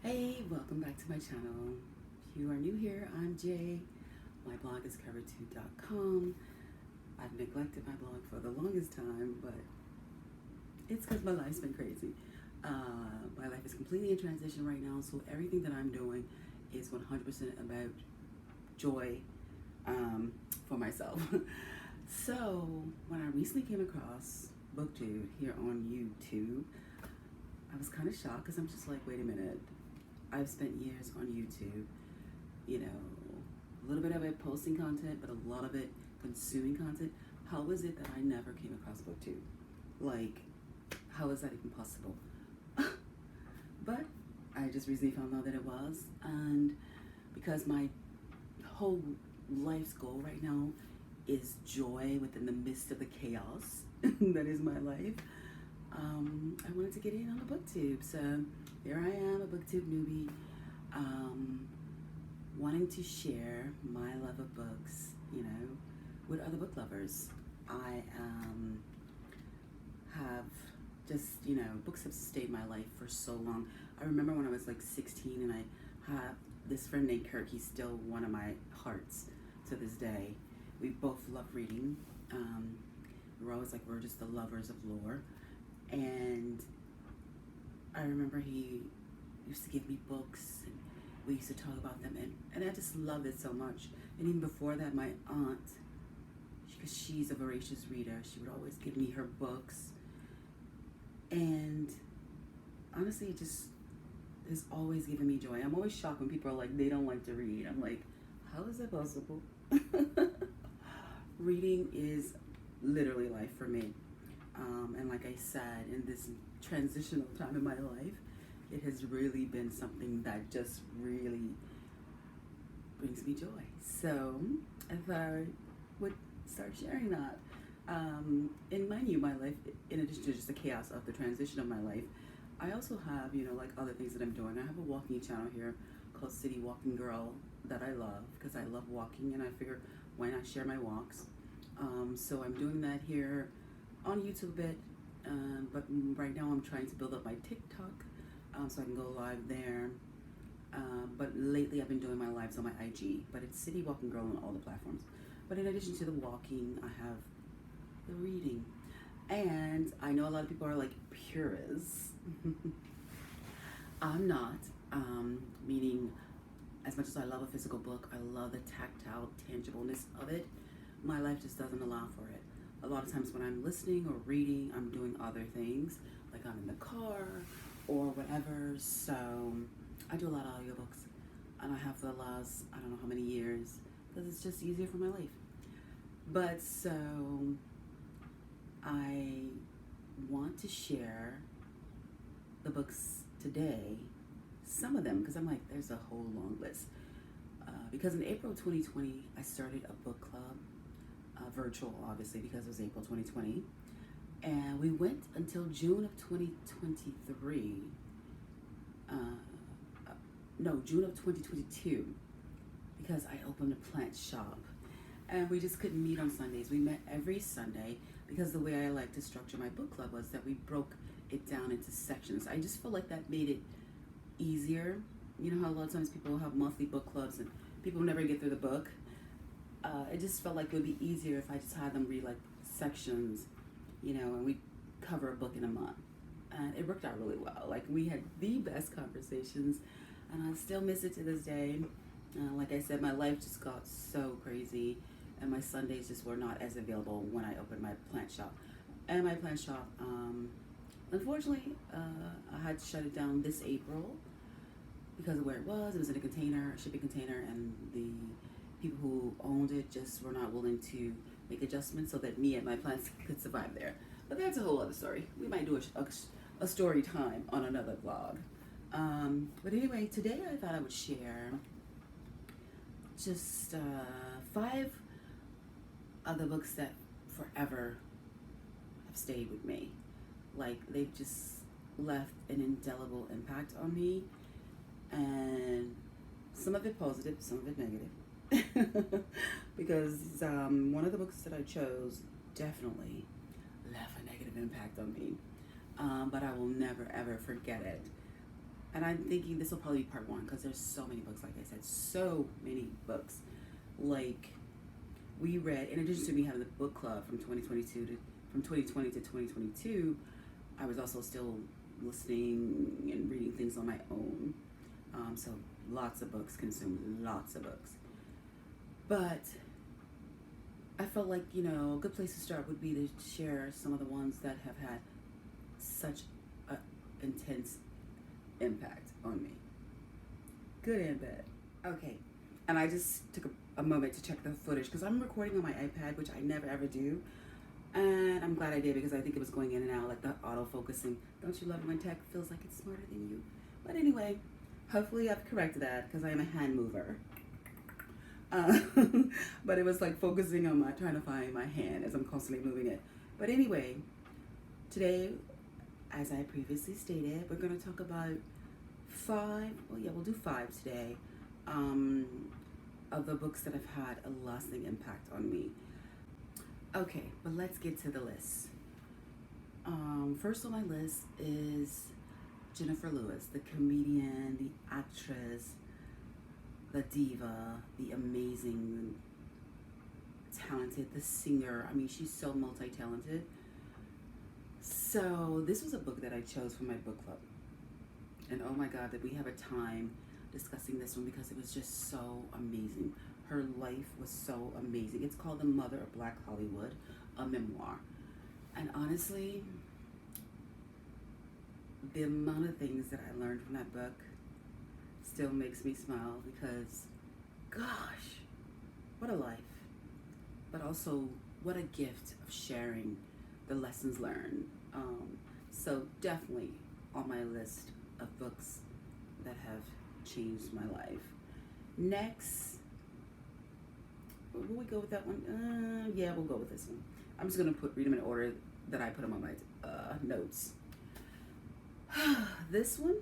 Hey, welcome back to my channel. If you are new here, I'm Jay. My blog is cover2.com. I've neglected my blog for the longest time, but it's because my life's been crazy. My life is completely in transition right now, so everything that I'm doing is 100% about joy for myself. So, when I recently came across Booktube here on YouTube, I was kind of shocked because I'm just like, wait a minute. I've spent years on YouTube, a little bit of it posting content, but a lot of it consuming content. How is it that I never came across Booktube? Like, how is that even possible? But I just recently found out that it was, and because my whole life's goal right now is joy within the midst of the chaos that is my life, I wanted to get in on the Booktube. So here I am, a Booktube newbie, wanting to share my love of books, with other book lovers. I have just, books have sustained my life for so long. I remember when I was like 16 and I have this friend named Kirk. He's still one of my hearts to this day. We both love reading. We're always like, we're just the lovers of lore. And I remember he used to give me books and we used to talk about them, and I just loved it so much. And even before that, my aunt, because she's a voracious reader, she would always give me her books. And honestly, it just has always given me joy. I'm always shocked when people are like, they don't like to read. I'm like, how is that possible? Reading is literally life for me. And like I said, in this transitional time in my life, it has really been something that just really brings me joy. So I thought I would start sharing that. And mind you, my life, in addition to just the chaos of the transition of my life, I also have, like other things that I'm doing. I have a walking channel here called City Walking Girl that I love because I love walking, and I figure why not share my walks. So I'm doing that here on YouTube a bit, but right now I'm trying to build up my TikTok so I can go live there. But lately I've been doing my lives on my IG, but it's City Walking Girl on all the platforms. But in addition to the walking, I have the reading. And I know a lot of people are like purists. I'm not, meaning as much as I love a physical book, I love the tactile tangibleness of it. My life just doesn't allow for it. A lot of times when I'm listening or reading, I'm doing other things, like I'm in the car or whatever. So I do a lot of audiobooks, and I have for the last, I don't know how many years, because it's just easier for my life. But so I want to share the books today, some of them, because I'm like, there's a whole long list. Because in April 2020, I started a book club, virtual, obviously, because it was April 2020. And we went until June of 2023. No, June of 2022, because I opened a plant shop. And we just couldn't meet on Sundays. We met every Sunday because the way I like to structure my book club was that we broke it down into sections. I just felt like that made it easier. You know how a lot of times people have monthly book clubs and people never get through the book? It just felt like it would be easier if I just had them read like sections, and we cover a book in a month. And it worked out really well. Like, we had the best conversations, and I still miss it to this day. Like I said, my life just got so crazy, and my Sundays just were not as available when I opened my plant shop. And my plant shop, unfortunately, I had to shut it down this April because of where it was. It was in a container, a shipping container, and the people who owned it just were not willing to make adjustments so that me and my plants could survive there. But that's a whole other story. We might do a story time on another vlog. But anyway, today I thought I would share just 5 of the books that forever have stayed with me. Like, they've just left an indelible impact on me, and some of it positive, some of it negative. Because one of the books that I chose definitely left a negative impact on me, but I will never ever forget it. And I'm thinking this will probably be part one because there's so many books, like I said, so many books. Like, we read, in addition to me having the book club from 2020 to 2022, I was also still listening and reading things on my own. So lots of books, consumed lots of books. But I felt like, a good place to start would be to share some of the ones that have had such an intense impact on me. Good and bad. Okay. And I just took a moment to check the footage because I'm recording on my iPad, which I never ever do. And I'm glad I did because I think it was going in and out, like the auto-focusing. Don't you love it when tech feels like it's smarter than you? But anyway, hopefully I've corrected that because I am a hand mover. But it was like focusing on trying to find my hand as I'm constantly moving it. But anyway, today, as I previously stated, we're going to talk about we'll do 5 today, of the books that have had a lasting impact on me. Okay, but let's get to the list. First on my list is Jennifer Lewis, the comedian, the actress, the diva, the amazing, talented, the singer. I mean, she's so multi-talented. So this was a book that I chose for my book club. And oh my God, did we have a time discussing this one because it was just so amazing. Her life was so amazing. It's called The Mother of Black Hollywood, a memoir. And honestly, the amount of things that I learned from that book still makes me smile because, gosh, what a life. But also, what a gift of sharing the lessons learned. So definitely on my list of books that have changed my life. Next, will we go with that one? Yeah, we'll go with this one. I'm just gonna read them in order that I put them on my notes. This one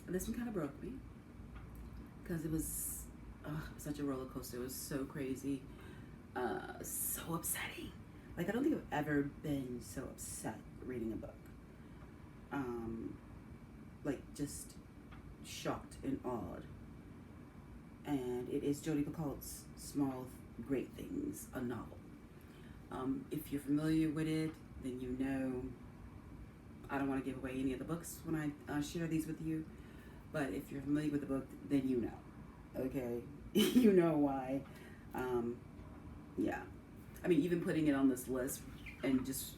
kind of broke me because it was such a roller coaster. It was so crazy, so upsetting. Like, I don't think I've ever been so upset reading a book. Like, just shocked and awed. And it is Jodi Picoult's Small Great Things, a novel. If you're familiar with it, then you know. I don't want to give away any of the books when I share these with you, but if you're familiar with the book, then you know. Okay, you know why. Yeah, I mean, even putting it on this list and just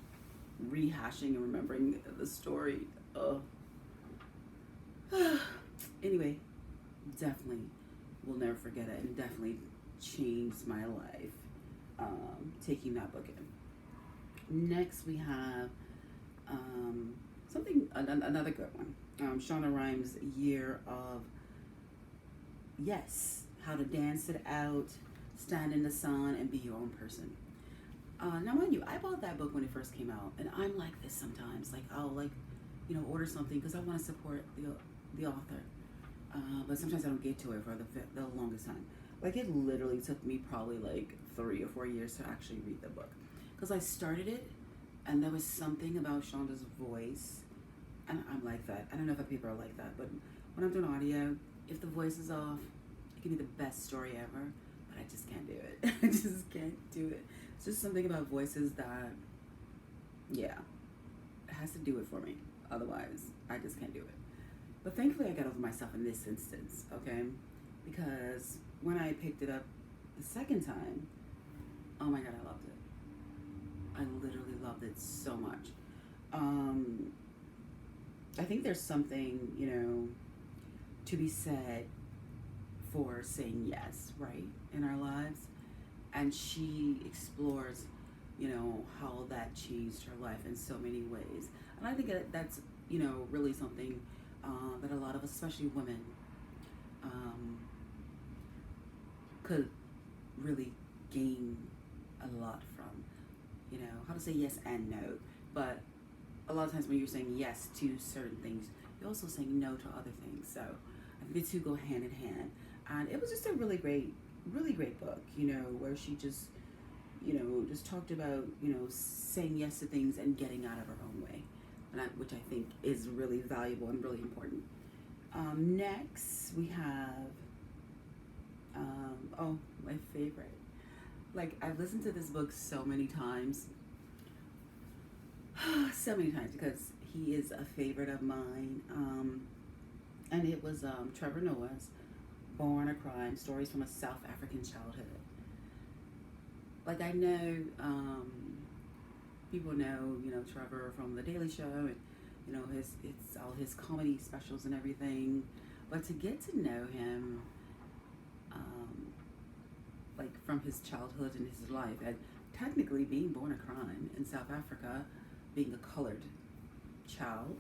rehashing and remembering the story. Anyway, definitely will never forget it, and definitely changed my life. Taking that book in. Next, we have another good one. Shonda Rhimes' Year of Yes, How to Dance It Out, Stand in the Sun, and Be Your Own Person. Now, mind you, I bought that book when it first came out, and I'm like this sometimes. Like, I'll order something because I want to support the author, but sometimes I don't get to it for the longest time. Like, it literally took me probably like 3 or 4 years to actually read the book because I started it, and there was something about Shonda's voice, and I'm like that. I don't know if other people are like that, but when I'm doing audio, if the voice is off, it can be the best story ever, but I just can't do it. I just can't do it. It's just something about voices that, yeah, it has to do it for me. Otherwise, I just can't do it. But thankfully, I got over myself in this instance, okay? Because when I picked it up the second time, oh my God, I loved it. I literally loved it so much. I think there's something, to be said for saying yes, right, in our lives. And she explores, how that changed her life in so many ways. And I think that's, really something that a lot of us, especially women, could really gain a lot from. How to say yes and no. But a lot of times when you're saying yes to certain things, you're also saying no to other things. So I think the two go hand in hand. And it was just a really great book, where she just, just talked about, saying yes to things and getting out of her own way, and which I think is really valuable and really important. Next we have, oh, my favorite. Like, I've listened to this book so many times. So many times because he is a favorite of mine. And it was Trevor Noah's Born a Crime, Stories from a South African Childhood. Like, I know people know, Trevor from The Daily Show, and it's all his comedy specials and everything. But to get to know him, like from his childhood and his life, and technically being born a crime in South Africa, being a colored child,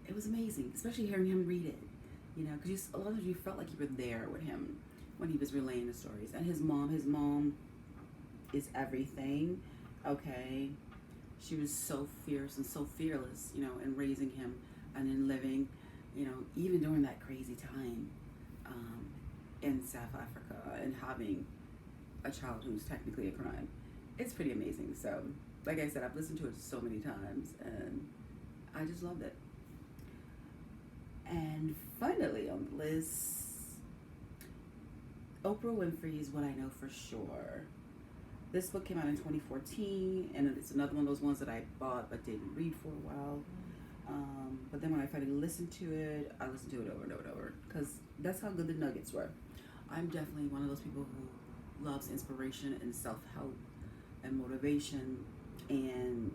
it was amazing, especially hearing him read it. Because a lot of you felt like you were there with him when he was relaying the stories. And his mom is everything. Okay, she was so fierce and so fearless, in raising him and in living, even during that crazy time in South Africa and having a child who's technically a crime. It's pretty amazing. So, like I said, I've listened to it so many times and I just loved it. And finally on the list, Oprah Winfrey is What I Know for Sure. This book came out in 2014, and it's another one of those ones that I bought but didn't read for a while. But then when I finally listened to it, I listened to it over and over and over because that's how good the nuggets were. I'm definitely one of those people who loves inspiration and self-help and motivation, and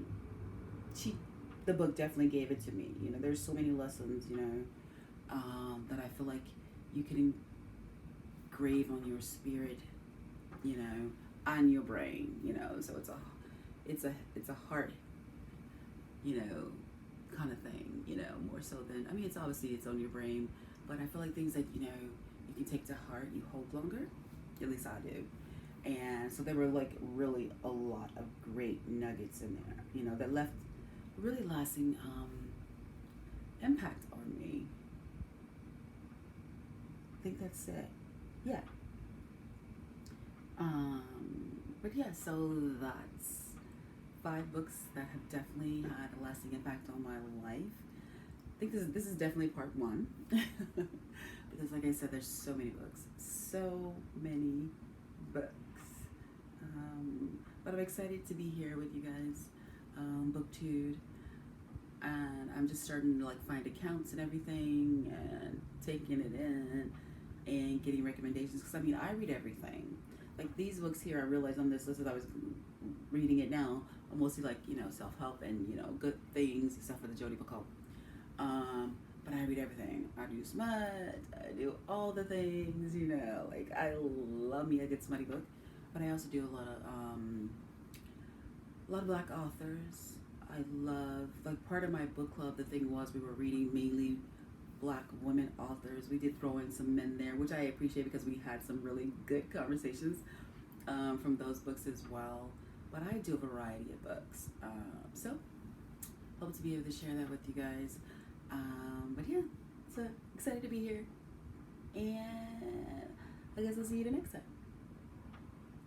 the book definitely gave it to me. There's so many lessons, that I feel like you can engrave on your spirit, on your brain, so it's a heart, kind of thing, more so than, it's obviously it's on your brain, but I feel like things that, you can take to heart, you hold longer, at least I do. And so there were like really a lot of great nuggets in there, that left really lasting impact on me. I think that's it. Yeah. But yeah, so that's 5 books that have definitely had a lasting impact on my life. I think this is definitely part 1 because, like I said, there's so many books, but I'm excited to be here with you guys, Booktube, and I'm just starting to like find accounts and everything and taking it in and getting recommendations because I read everything. Like these books here, I realized on this list as I was reading it now, are mostly like self-help and good things, except for the Jodi Picoult. But I read everything. I do smut. I do all the things. Like I love me a good smutty book, but I also do a lot of Black authors. I love, like, part of my book club. The thing was we were reading mainly Black women authors. We did throw in some men there, which I appreciate because we had some really good conversations from those books as well. But I do a variety of books. So hope to be able to share that with you guys. But yeah, so excited to be here. And I guess I'll see you the next time.